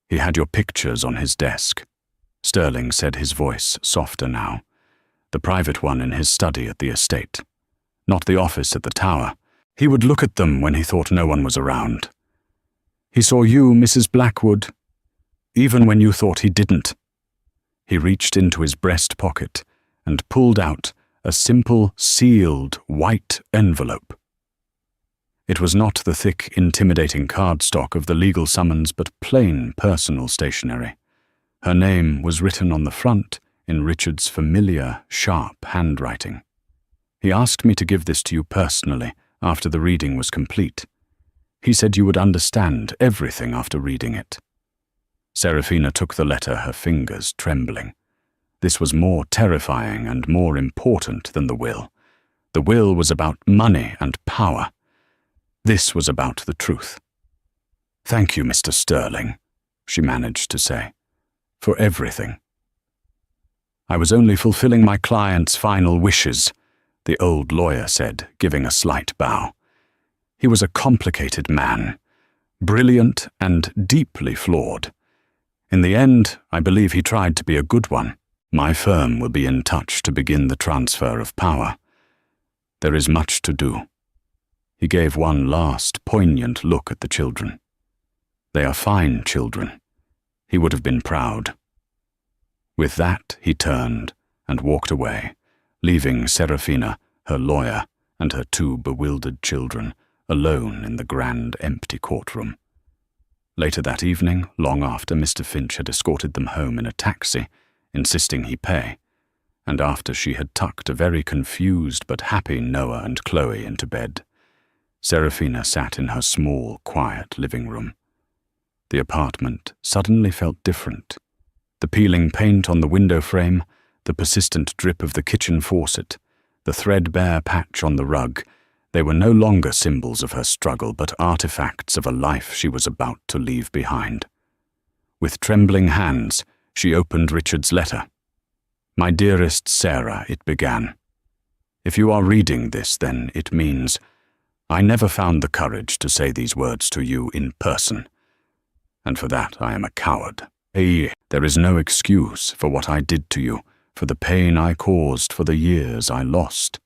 [SPEAKER 1] "He had your pictures on his desk," Sterling said, his voice softer now. "The private one in his study at the estate, not the office at the tower. He would look at them when he thought no one was around. He saw you, Mrs. Blackwood, even when you thought he didn't." He reached into his breast pocket and pulled out a simple, sealed, white envelope. It was not the thick, intimidating cardstock of the legal summons, but plain personal stationery. Her name was written on the front in Richard's familiar, sharp handwriting. "He asked me to give this to you personally after the reading was complete. He said you would understand everything after reading it." Seraphina took the letter, her fingers trembling. This was more terrifying and more important than the will. The will was about money and power. This was about the truth. "Thank you, Mr. Sterling," she managed to say, "for everything." "I was only fulfilling my client's final wishes," the old lawyer said, giving a slight bow. "He was a complicated man, brilliant and deeply flawed. In the end, I believe he tried to be a good one. My firm will be in touch to begin the transfer of power. There is much to do." He gave one last, poignant look at the children. "They are fine children. He would have been proud." With that, he turned and walked away, leaving Seraphina, her lawyer, and her two bewildered children alone in the grand, empty courtroom. Later that evening, long after Mr. Finch had escorted them home in a taxi, insisting he pay, and after she had tucked a very confused but happy Noah and Chloe into bed, Seraphina sat in her small, quiet living room. The apartment suddenly felt different. The peeling paint on the window frame, the persistent drip of the kitchen faucet, the threadbare patch on the rug, they were no longer symbols of her struggle, but artifacts of a life she was about to leave behind. With trembling hands, she opened Richard's letter. "My dearest Sarah," it began. "If you are reading this, then it means I never found the courage to say these words to you in person, and for that I am a coward. There is no excuse for what I did to you, for the pain I caused, for the years I lost.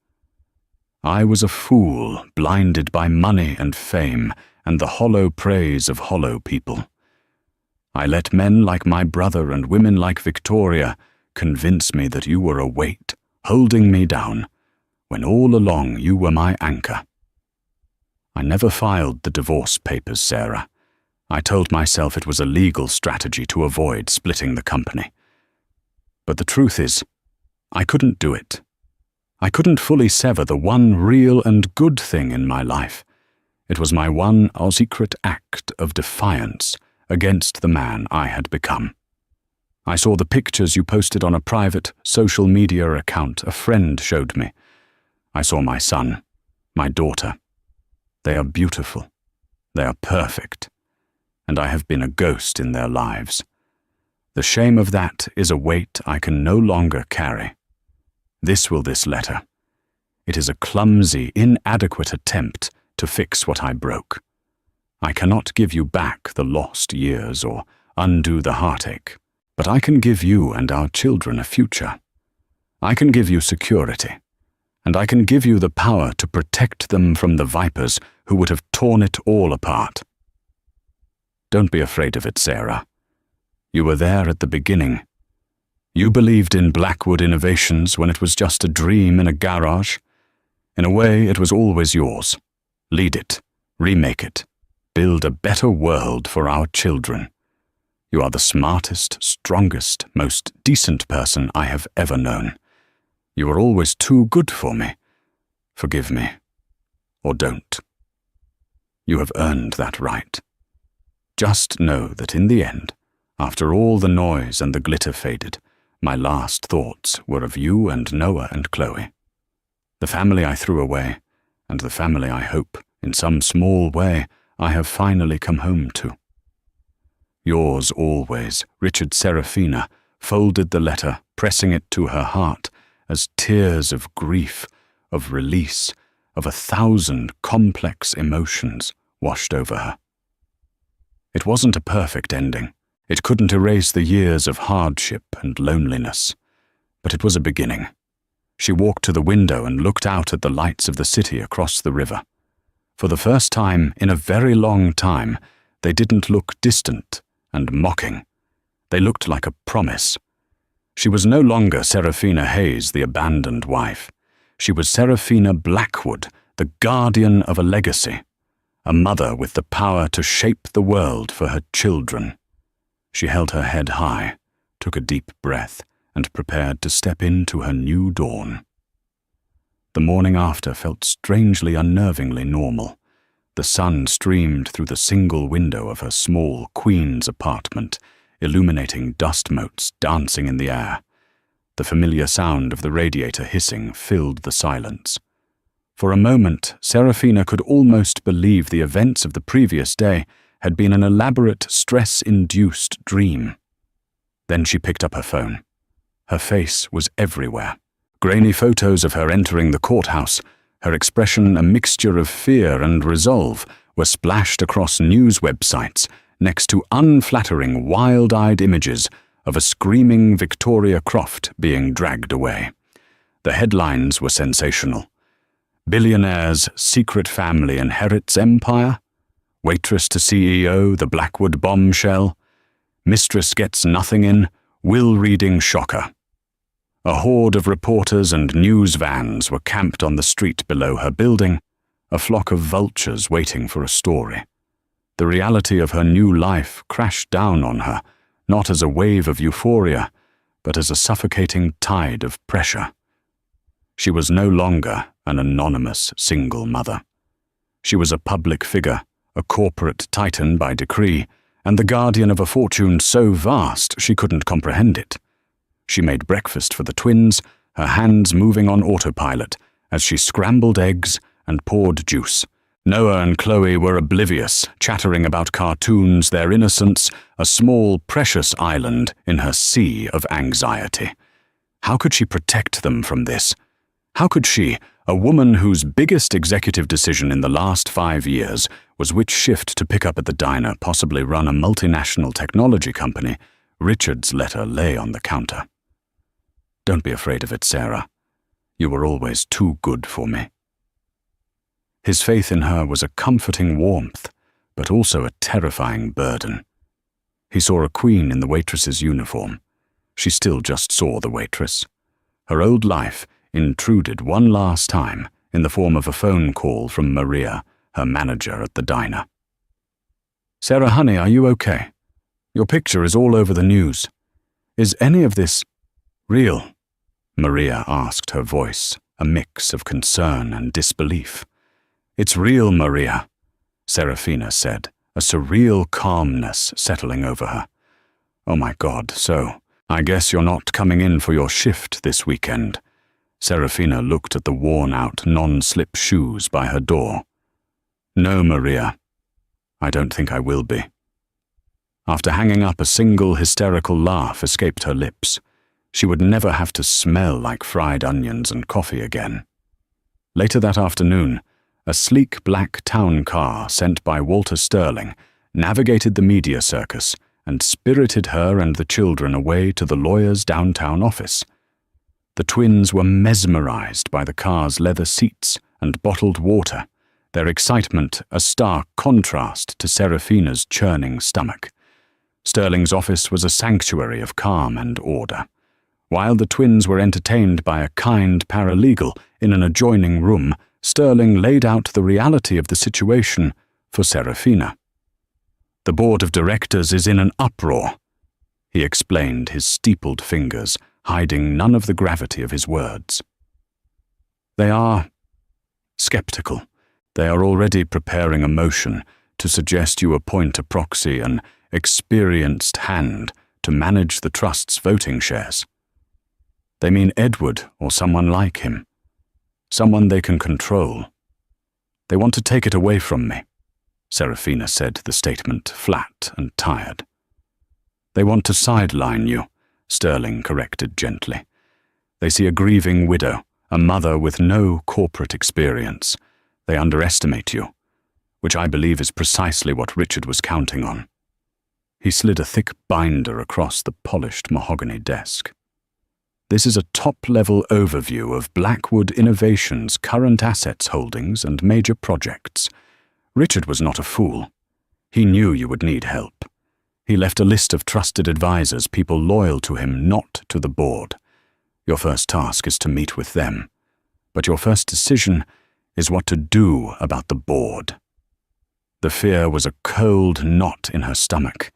[SPEAKER 1] I was a fool, blinded by money and fame, and the hollow praise of hollow people. I let men like my brother and women like Victoria convince me that you were a weight, holding me down, when all along you were my anchor. I never filed the divorce papers, Sarah. I told myself it was a legal strategy to avoid splitting the company. But the truth is, I couldn't do it. I couldn't fully sever the one real and good thing in my life. It was my one secret act of defiance against the man I had become. I saw the pictures you posted on a private social media account a friend showed me. I saw my son, my daughter. They are beautiful. They are perfect. And I have been a ghost in their lives. The shame of that is a weight I can no longer carry. This letter. It is a clumsy, inadequate attempt to fix what I broke. I cannot give you back the lost years or undo the heartache, but I can give you and our children a future. I can give you security, and I can give you the power to protect them from the vipers who would have torn it all apart. Don't be afraid of it, Sarah. You were there at the beginning. You believed in Blackwood Innovations when it was just a dream in a garage. In a way, it was always yours. Lead it, remake it, build a better world for our children. You are the smartest, strongest, most decent person I have ever known. You were always too good for me. Forgive me, or don't. You have earned that right. Just know that in the end, after all the noise and the glitter faded, my last thoughts were of you and Noah and Chloe. The family I threw away, and the family I hope, in some small way, I have finally come home to. Yours always, Richard Serafina, folded the letter, pressing it to her heart, as tears of grief, of release, of 1,000 complex emotions washed over her. It wasn't a perfect ending. It couldn't erase the years of hardship and loneliness, but it was a beginning. She walked to the window and looked out at the lights of the city across the river. For the first time in a very long time, they didn't look distant and mocking. They looked like a promise. She was no longer Serafina Hayes, the abandoned wife. She was Serafina Blackwood, the guardian of a legacy, a mother with the power to shape the world for her children. She held her head high, took a deep breath, and prepared to step into her new dawn. The morning after felt strangely unnervingly normal. The sun streamed through the single window of her small Queen's apartment, illuminating dust motes dancing in the air. The familiar sound of the radiator hissing filled the silence. For a moment, Serafina could almost believe the events of the previous day had been an elaborate, stress-induced dream. Then she picked up her phone. Her face was everywhere. Grainy photos of her entering the courthouse, her expression a mixture of fear and resolve, were splashed across news websites next to unflattering, wild-eyed images of a screaming Victoria Croft being dragged away. The headlines were sensational. Billionaire's secret family inherits empire? Waitress to CEO, the Blackwood bombshell? Mistress gets nothing in, will-reading shocker. A horde of reporters and news vans were camped on the street below her building, a flock of vultures waiting for a story. The reality of her new life crashed down on her, not as a wave of euphoria, but as a suffocating tide of pressure. She was no longer an anonymous single mother. She was a public figure, a corporate titan by decree, and the guardian of a fortune so vast she couldn't comprehend it. She made breakfast for the twins, her hands moving on autopilot, as she scrambled eggs and poured juice. Noah and Chloe were oblivious, chattering about cartoons, their innocence, a small, precious island in her sea of anxiety. How could she protect them from this? How could she, a woman whose biggest executive decision in the last 5 years was which shift to pick up at the diner, possibly run a multinational technology company, Richard's letter lay on the counter. "Don't be afraid of it, Sarah. You were always too good for me." His faith in her was a comforting warmth, but also a terrifying burden. He saw a queen in the waitress's uniform. She still just saw the waitress. Her old life intruded one last time in the form of a phone call from Maria, her manager at the diner. "Sarah, honey, are you okay? Your picture is all over the news. Is any of this real?" Maria asked, her voice a mix of concern and disbelief. "It's real, Maria," Serafina said, a surreal calmness settling over her. "Oh my God, so I guess you're not coming in for your shift this weekend." Serafina looked at the worn-out, non-slip shoes by her door. "No, Maria. I don't think I will be." After hanging up, a single hysterical laugh escaped her lips. She would never have to smell like fried onions and coffee again. Later that afternoon, a sleek black town car sent by Walter Sterling navigated the media circus and spirited her and the children away to the lawyer's downtown office. The twins were mesmerized by the car's leather seats and bottled water, their excitement a stark contrast to Serafina's churning stomach. Sterling's office was a sanctuary of calm and order. While the twins were entertained by a kind paralegal in an adjoining room, Sterling laid out the reality of the situation for Serafina. "The board of directors is in an uproar," he explained, his steepled fingers hiding none of the gravity of his words. "They are skeptical. They are already preparing a motion to suggest you appoint a proxy, an experienced hand, to manage the trust's voting shares. They mean Edward or someone like him, someone they can control. They want to take it away from me," Serafina said, the statement flat and tired. "They want to sideline you," Sterling corrected gently. "They see a grieving widow, a mother with no corporate experience. They underestimate you, which I believe is precisely what Richard was counting on." He slid a thick binder across the polished mahogany desk. "This is a top-level overview of Blackwood Innovations' current assets holdings and major projects. Richard was not a fool. He knew you would need help. He left a list of trusted advisors, people loyal to him, not to the board. Your first task is to meet with them. But your first decision is what to do about the board." The fear was a cold knot in her stomach.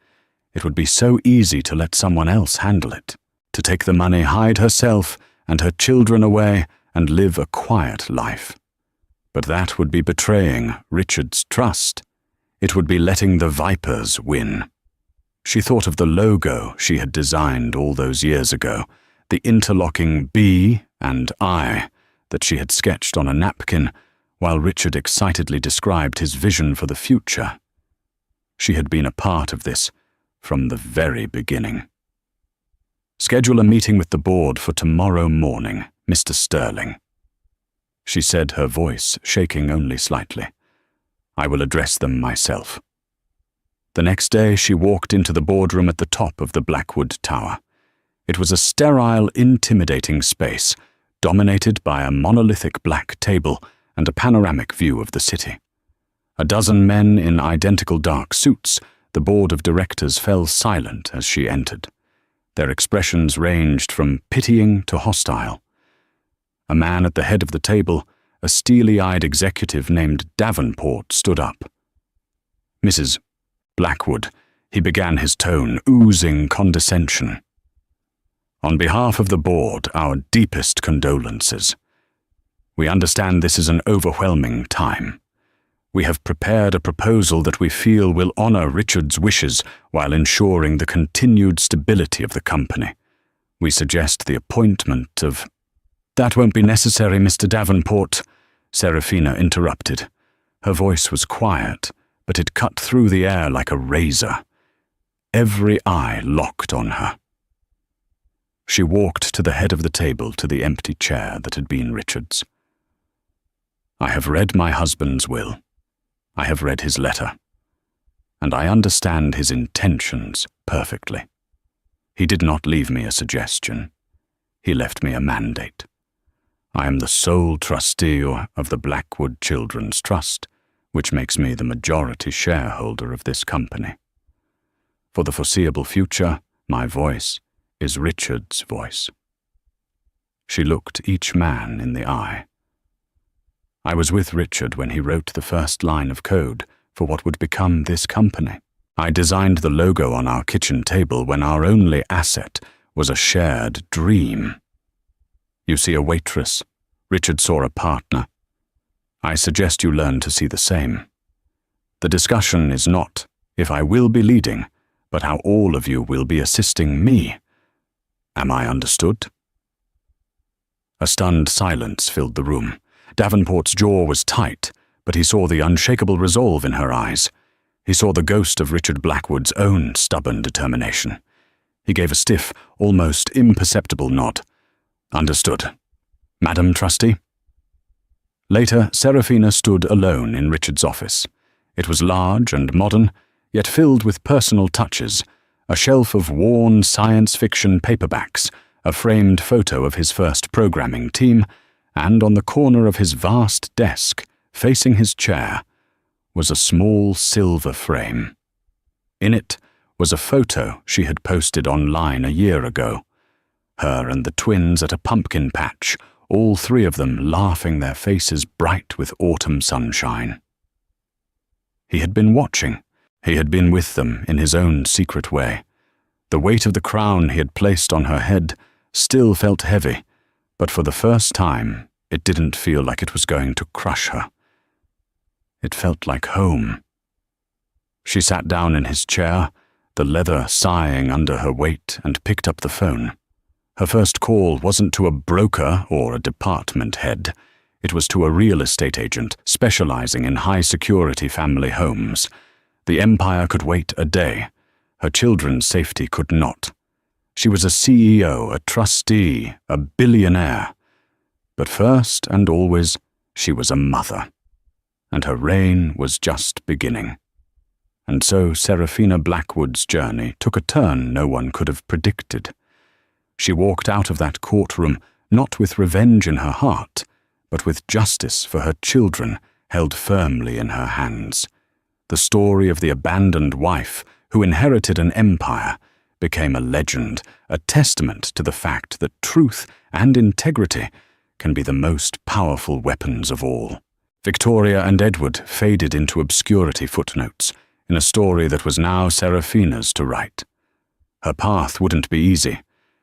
[SPEAKER 1] It would be so easy to let someone else handle it, to take the money, hide herself and her children away, and live a quiet life. But that would be betraying Richard's trust. It would be letting the vipers win. She thought of the logo she had designed all those years ago, the interlocking B and I that she had sketched on a napkin, while Richard excitedly described his vision for the future. She had been a part of this from the very beginning. "Schedule a meeting with the board for tomorrow morning, Mr. Sterling," she said, her voice shaking only slightly. "I will address them myself." The next day she walked into the boardroom at the top of the Blackwood Tower. It was a sterile, intimidating space, dominated by a monolithic black table and a panoramic view of the city. A dozen men in identical dark suits, the board of directors fell silent as she entered. Their expressions ranged from pitying to hostile. A man at the head of the table, a steely-eyed executive named Davenport, stood up. "Mrs. Blackwood," he began, his tone oozing condescension. "On behalf of the board, our deepest condolences. We understand this is an overwhelming time. We have prepared a proposal that we feel will honor Richard's wishes while ensuring the continued stability of the company. We suggest the appointment of—" "That won't be necessary, Mr. Davenport," Serafina interrupted. Her voice was quiet, but it cut through the air like a razor. Every eye locked on her. She walked to the head of the table to the empty chair that had been Richard's. I have read my husband's will. I have read his letter. And I understand his intentions perfectly. He did not leave me a suggestion. He left me a mandate. I am the sole trustee of the Blackwood Children's Trust, which makes me the majority shareholder of this company. For the foreseeable future, my voice is Richard's voice. She looked each man in the eye. I was with Richard when he wrote the first line of code for what would become this company. I designed the logo on our kitchen table when our only asset was a shared dream. You see a waitress. Richard saw a partner. I suggest you learn to see the same. The discussion is not if I will be leading, but how all of you will be assisting me. Am I understood? A stunned silence filled the room. Davenport's jaw was tight, but he saw the unshakable resolve in her eyes. He saw the ghost of Richard Blackwood's own stubborn determination. He gave a stiff, almost imperceptible nod. Understood. Madam Trustee? Later, Seraphina stood alone in Richard's office. It was large and modern, yet filled with personal touches, a shelf of worn science fiction paperbacks, a framed photo of his first programming team, and on the corner of his vast desk, facing his chair, was a small silver frame. In it was a photo she had posted online a year ago. Her and the twins at a pumpkin patch, all three of them laughing, their faces bright with autumn sunshine. He had been watching. He had been with them in his own secret way. The weight of the crown he had placed on her head still felt heavy, but for the first time it didn't feel like it was going to crush her. It felt like home. She sat down in his chair, the leather sighing under her weight, and picked up the phone. Her first call wasn't to a broker or a department head. It was to a real estate agent specializing in high-security family homes. The empire could wait a day. Her children's safety could not. She was a CEO, a trustee, a billionaire. But first and always, she was a mother. And her reign was just beginning. And so Seraphina Blackwood's journey took a turn no one could have predicted. She walked out of that courtroom not with revenge in her heart, but with justice for her children held firmly in her hands. The story of the abandoned wife who inherited an empire became a legend, a testament to the fact that truth and integrity can be the most powerful weapons of all. Victoria and Edward faded into obscurity footnotes in a story that was now Seraphina's to write. Her path wouldn't be easy.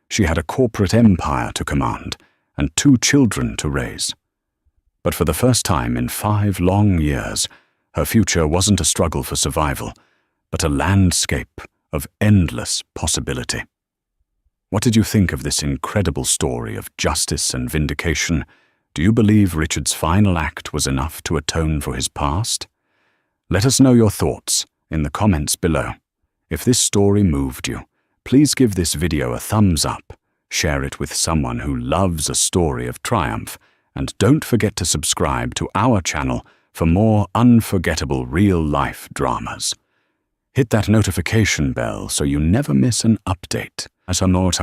[SPEAKER 1] She had a corporate empire to command and 2 children to raise. But for the first time in 5 long years, her future wasn't a struggle for survival, but a landscape of endless possibility. What did you think of this incredible story of justice and vindication? Do you believe Richard's final act was enough to atone for his past? Let us know your thoughts in the comments below. If this story moved you, please give this video a thumbs up, share it with someone who loves a story of triumph, and don't forget to subscribe to our channel for more unforgettable real-life dramas. Hit that notification bell so you never miss an update. Atonement.